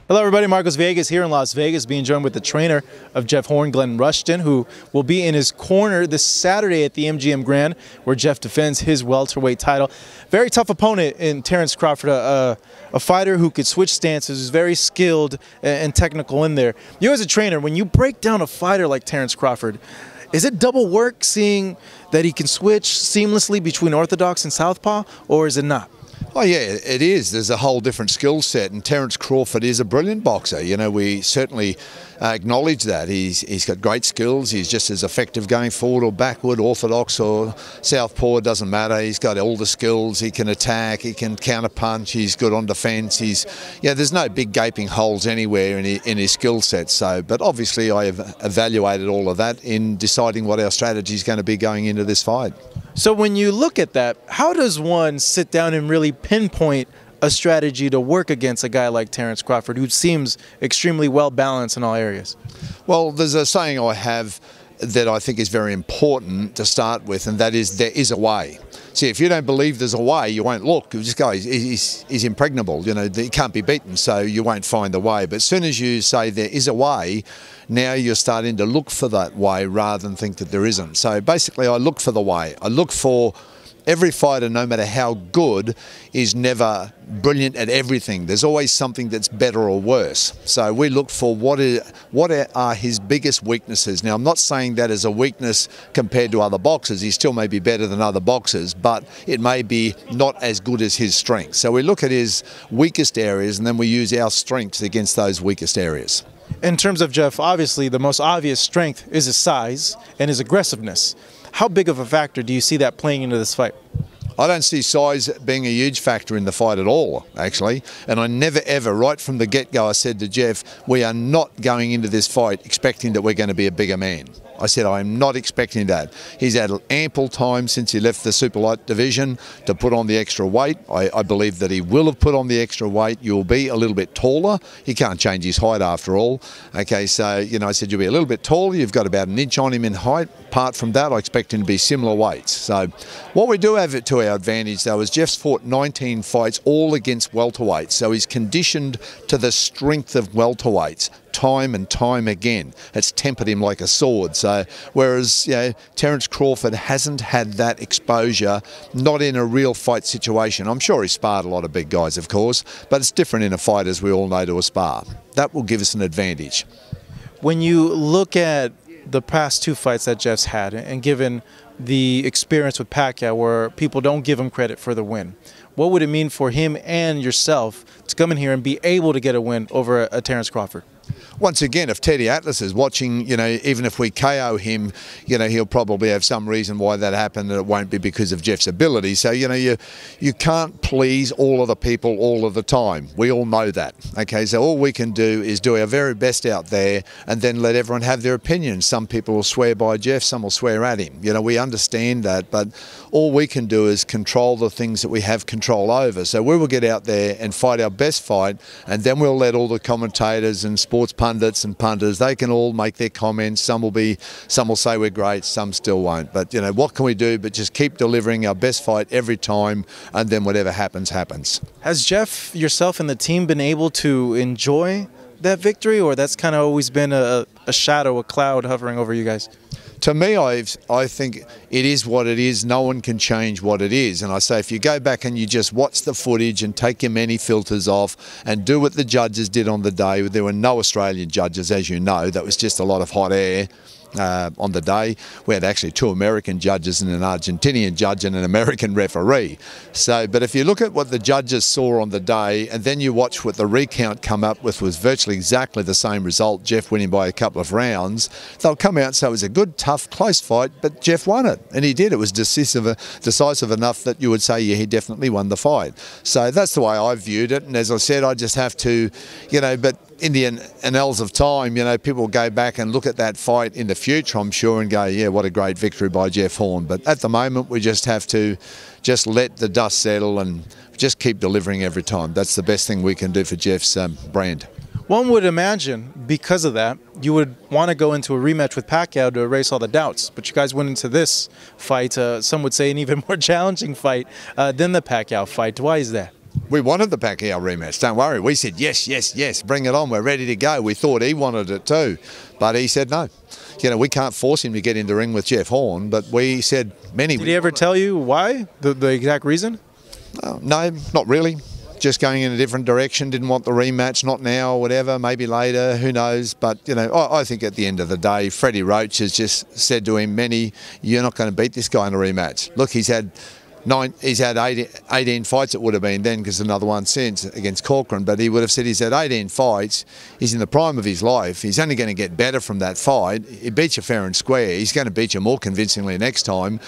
Hello everybody, Marcos Vegas here in Las Vegas, being joined with the trainer of Jeff Horn, Glen Rushton, who will be in his corner this Saturday at the MGM Grand, where Jeff defends his welterweight title. Very tough opponent in Terence Crawford, a fighter who could switch stances, who's very skilled and technical in there. You as a trainer, when you break down a fighter like Terence Crawford, is it double work seeing that he can switch seamlessly between orthodox and southpaw, or is it not? Oh yeah, it is. There's a whole different skill set, and Terence Crawford is a brilliant boxer. You know, we certainly acknowledge that. He's got great skills. He's just as effective going forward or backward, orthodox or southpaw, it doesn't matter. He's got all the skills. He can attack, he can counter punch, he's good on defence. There's no big gaping holes anywhere in his skill set. So, but obviously I have evaluated all of that in deciding what our strategy is going to be going into this fight. So when you look at that, how does one sit down and really pinpoint a strategy to work against a guy like Terence Crawford, who seems extremely well balanced in all areas? Well, there's a saying I have that I think is very important to start with, and that is, there is a way. See, if you don't believe there's a way, you won't look. You just go, he's impregnable, you know, he can't be beaten, so you won't find the way. But as soon as you say there is a way, now you're starting to look for that way rather than think that there isn't. So basically I look for the way. I look for every fighter, no matter how good, is never brilliant at everything. There's always something that's better or worse. So we look for what are his biggest weaknesses. Now, I'm not saying that as a weakness compared to other boxers. He still may be better than other boxers, but it may be not as good as his strengths. So we look at his weakest areas, and then we use our strengths against those weakest areas. In terms of Jeff, obviously the most obvious strength is his size and his aggressiveness. How big of a factor do you see that playing into this fight? I don't see size being a huge factor in the fight at all, actually. And I never ever, right from the get-go, I said to Jeff, we are not going into this fight expecting that we're going to be a bigger man. I said, I'm not expecting that. He's had ample time since he left the super light division to put on the extra weight. I believe that he will have put on the extra weight. You'll be a little bit taller. He can't change his height after all. Okay, so, you know, I said, you'll be a little bit taller. You've got about an inch on him in height. Apart from that, I expect him to be similar weights. So what we do have to our advantage, though, is Jeff's fought 19 fights all against welterweights. So he's conditioned to the strength of welterweights time and time again. It's tempered him like a sword. So whereas, you know, Terence Crawford hasn't had that exposure, not in a real fight situation. I'm sure he sparred a lot of big guys, of course, but it's different in a fight, as we all know, to a spar. That will give us an advantage. When you look at the past two fights that Jeff's had, and given the experience with Pacquiao where people don't give him credit for the win, what would it mean for him and yourself to come in here and be able to get a win over a Terence Crawford? Once again, if Teddy Atlas is watching, you know, even if we KO him, you know, he'll probably have some reason why that happened, and it won't be because of Jeff's ability. So, you know, you can't please all of the people all of the time. We all know that. Okay, so all we can do is do our very best out there and then let everyone have their opinion. Some people will swear by Jeff, some will swear at him. You know, we understand that, but all we can do is control the things that we have control over. So we will get out there and fight our best fight, and then we'll let all the commentators and sports pundits and punters, they can all make their comments. Some will say we're great, some still won't. But, you know, what can we do but just keep delivering our best fight every time, and then whatever happens, happens. Has Jeff, yourself, and the team been able to enjoy that victory, or that's kind of always been a shadow, a cloud hovering over you guys? To me, I think it is what it is. No one can change what it is. And I say, if you go back and you just watch the footage and take your many filters off and do what the judges did on the day, there were no Australian judges, as you know. That was just a lot of hot air. On the day, we had actually 2 American judges and an Argentinian judge and an American referee. So, but if you look at what the judges saw on the day, and then you watch what the recount come up with, was virtually exactly the same result, Jeff winning by a couple of rounds, they'll come out and say it was a good, tough, close fight, but Jeff won it. And he did. It was decisive enough that you would say, yeah, he definitely won the fight. So that's the way I viewed it. And as I said, I just have to, you know, but in the annals of time, you know, people will go back and look at that fight in the future, I'm sure, and go, yeah, what a great victory by Jeff Horn. But at the moment, we just have to just let the dust settle and just keep delivering every time. That's the best thing we can do for Jeff's brand. One would imagine, because of that, you would want to go into a rematch with Pacquiao to erase all the doubts. But you guys went into this fight, some would say an even more challenging fight than the Pacquiao fight. Why is that? We wanted the Pacquiao rematch, don't worry. We said, yes, yes, yes, bring it on, we're ready to go. We thought he wanted it too, but he said no. You know, we can't force him to get in the ring with Jeff Horn, but we said many. Did he ever tell you why? The exact reason? No, not really. Just going in a different direction, didn't want the rematch, not now or whatever, maybe later, who knows. But, you know, I think at the end of the day, Freddie Roach has just said to him, Manny, you're not going to beat this guy in a rematch. Look, he's had 18 fights it would have been then, because another one since against Corcoran, but he would have said he's had 18 fights, he's in the prime of his life, he's only going to get better from that fight. He beats you fair and square, he's going to beat you more convincingly next time,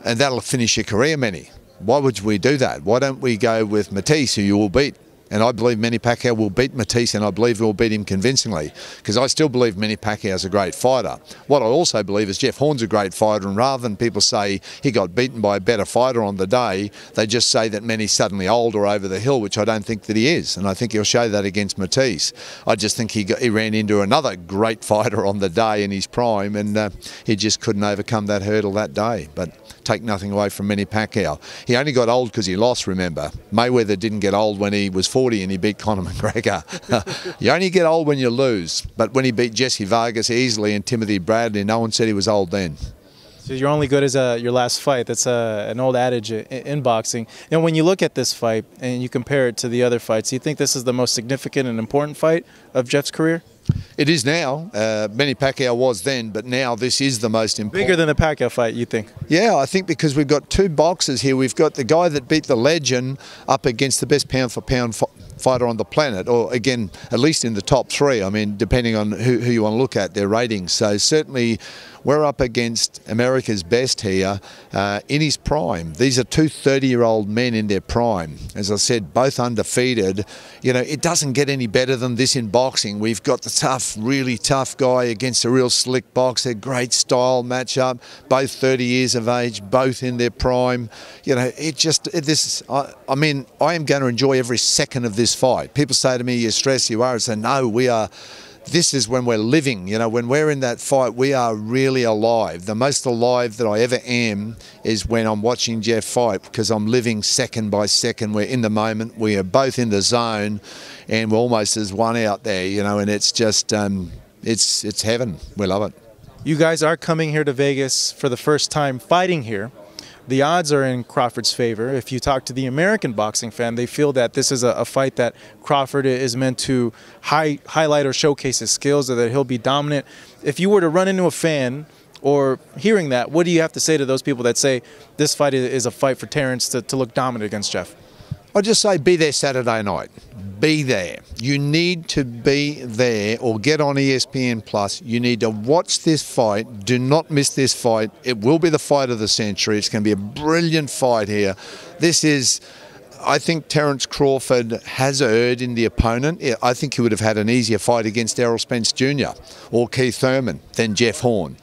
and that'll finish your career, Manny. Why would we do that? Why don't we go with Matisse, who you will beat? And I believe Manny Pacquiao will beat Matisse, and I believe he'll beat him convincingly, because I still believe Manny Pacquiao's a great fighter. What I also believe is Jeff Horn's a great fighter, and rather than people say he got beaten by a better fighter on the day, they just say that Manny's suddenly old or over the hill, which I don't think that he is, and I think he'll show that against Matisse. I just think he ran into another great fighter on the day in his prime, and he just couldn't overcome that hurdle that day. But take nothing away from Manny Pacquiao. He only got old because he lost, remember. Mayweather didn't get old when he was 40 and he beat Conor McGregor. You only get old when you lose. But when he beat Jesse Vargas easily and Timothy Bradley, no one said he was old then. So you're only good as your last fight. That's an old adage in boxing. And when you look at this fight and you compare it to the other fights, do you think this is the most significant and important fight of Jeff's career? It is now. Manny Pacquiao was then, but now this is the most important. Bigger than the Pacquiao fight, you think? Yeah, I think because we've got two boxers here. We've got the guy that beat the legend up against the best pound-for-pound fighter on the planet, or again, at least in the top three. I mean, depending on who you want to look at, their ratings. So certainly we're up against America's best here in his prime. These are two 30-year-old men in their prime. As I said, both undefeated. You know, it doesn't get any better than this in boxing. We've got the tough, really tough guy against a real slick boxer. Great style matchup. Both 30 years of age, both in their prime. You know, I mean, I am going to enjoy every second of this fight. People say to me, you're stressed, you are. I say, no, we are. This is when we're living, you know, when we're in that fight, we are really alive. The most alive that I ever am is when I'm watching Jeff fight, because I'm living second by second. We're in the moment, we are both in the zone, and we're almost as one out there, you know, and it's just, it's heaven. We love it. You guys are coming here to Vegas for the first time fighting here. The odds are in Crawford's favor. If you talk to the American boxing fan, they feel that this is a fight that Crawford is meant to highlight or showcase his skills, or that he'll be dominant. If you were to run into a fan or hearing that, what do you have to say to those people that say this fight is a fight for Terence to look dominant against Jeff? I'll just say be there Saturday night. Be there. You need to be there, or get on ESPN+. You need to watch this fight. Do not miss this fight. It will be the fight of the century. It's going to be a brilliant fight here. This is, I think Terence Crawford has erred in the opponent. I think he would have had an easier fight against Errol Spence Jr. or Keith Thurman than Jeff Horn.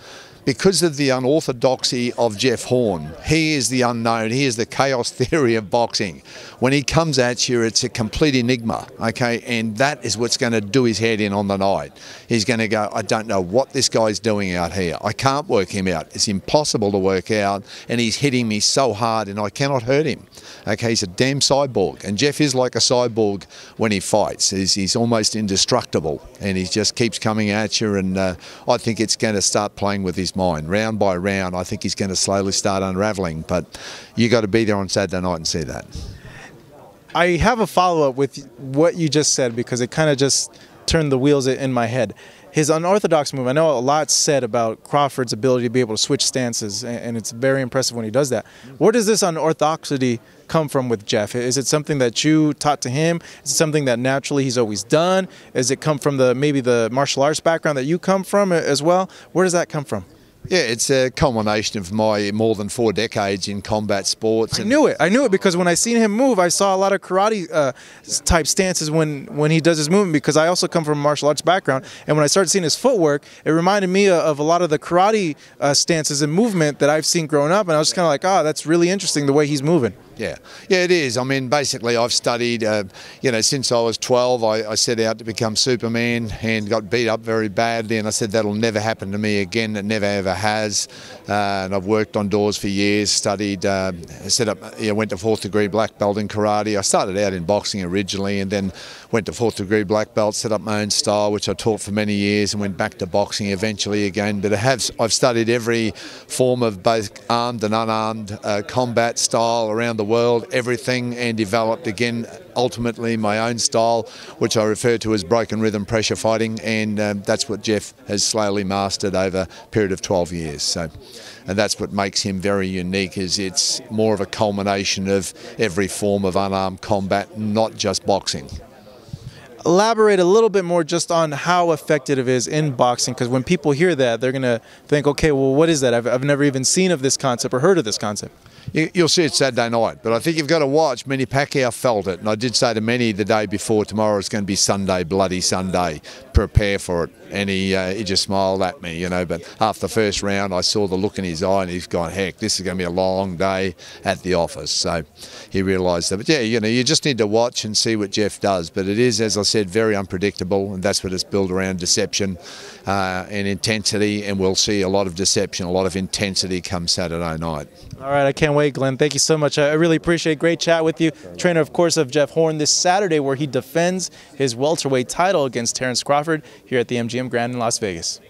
Because of the unorthodoxy of Jeff Horn. He is the unknown. He is the chaos theory of boxing. When he comes at you, it's a complete enigma, okay? And that is what's going to do his head in on the night. He's going to go, I don't know what this guy's doing out here. I can't work him out. It's impossible to work out, and he's hitting me so hard, and I cannot hurt him. Okay, he's a damn cyborg, and Jeff is like a cyborg when he fights. He's almost indestructible, and he just keeps coming at you, and I think it's going to start playing with his mind. Round by round, I think he's going to slowly start unraveling, but you got to be there on Saturday night and see that. I have a follow-up with what you just said, because it kind of just turned the wheels in my head. His unorthodox move, I know a lot's said about Crawford's ability to be able to switch stances, and it's very impressive when he does that. Where does this unorthodoxy come from with Jeff? Is it something that you taught to him? Is it something that naturally he's always done? Does it come from maybe the martial arts background that you come from as well? Where does that come from? Yeah, it's a culmination of my more than 4 decades in combat sports. I knew it because when I seen him move, I saw a lot of karate type stances when he does his movement, because I also come from a martial arts background, and when I started seeing his footwork, it reminded me of a lot of the karate stances and movement that I've seen growing up, and I was just kind of like, oh, that's really interesting the way he's moving. Yeah, it is. I mean, basically, I've studied, since I was 12, I set out to become Superman and got beat up very badly, and I said that'll never happen to me again. It never ever has. And I've worked on doors for years, studied, went to 4th degree black belt in karate. I started out in boxing originally, and then went to 4th degree black belt, set up my own style, which I taught for many years, and went back to boxing eventually again. But I've studied every form of both armed and unarmed combat style around the world, everything, and developed again ultimately my own style, which I refer to as broken rhythm pressure fighting, and that's what Jeff has slowly mastered over a period of 12 years. So, and that's what makes him very unique, is it's more of a culmination of every form of unarmed combat, not just boxing. Elaborate a little bit more just on how effective it is in boxing, because when people hear that, they're going to think, okay, well, what is that? I've never even seen of this concept or heard of this concept. You'll see it Saturday night, but I think you've got to watch. Manny Pacquiao felt it, and I did say to Manny the day before, tomorrow is going to be Sunday, bloody Sunday. Prepare for it. And he just smiled at me, but after the first round, I saw the look in his eye, and he's gone, heck, this is going to be a long day at the office. So he realised that. But yeah, you just need to watch and see what Jeff does. But it is, as I said, very unpredictable, and that's what it's built around: deception and intensity. And we'll see a lot of deception, a lot of intensity come Saturday night. All right, I can't wait, Glenn. Thank you so much. I really appreciate it. Great chat with you. Trainer, of course, of Jeff Horn this Saturday, where he defends his welterweight title against Terence Crawford here at the MGM Grand in Las Vegas.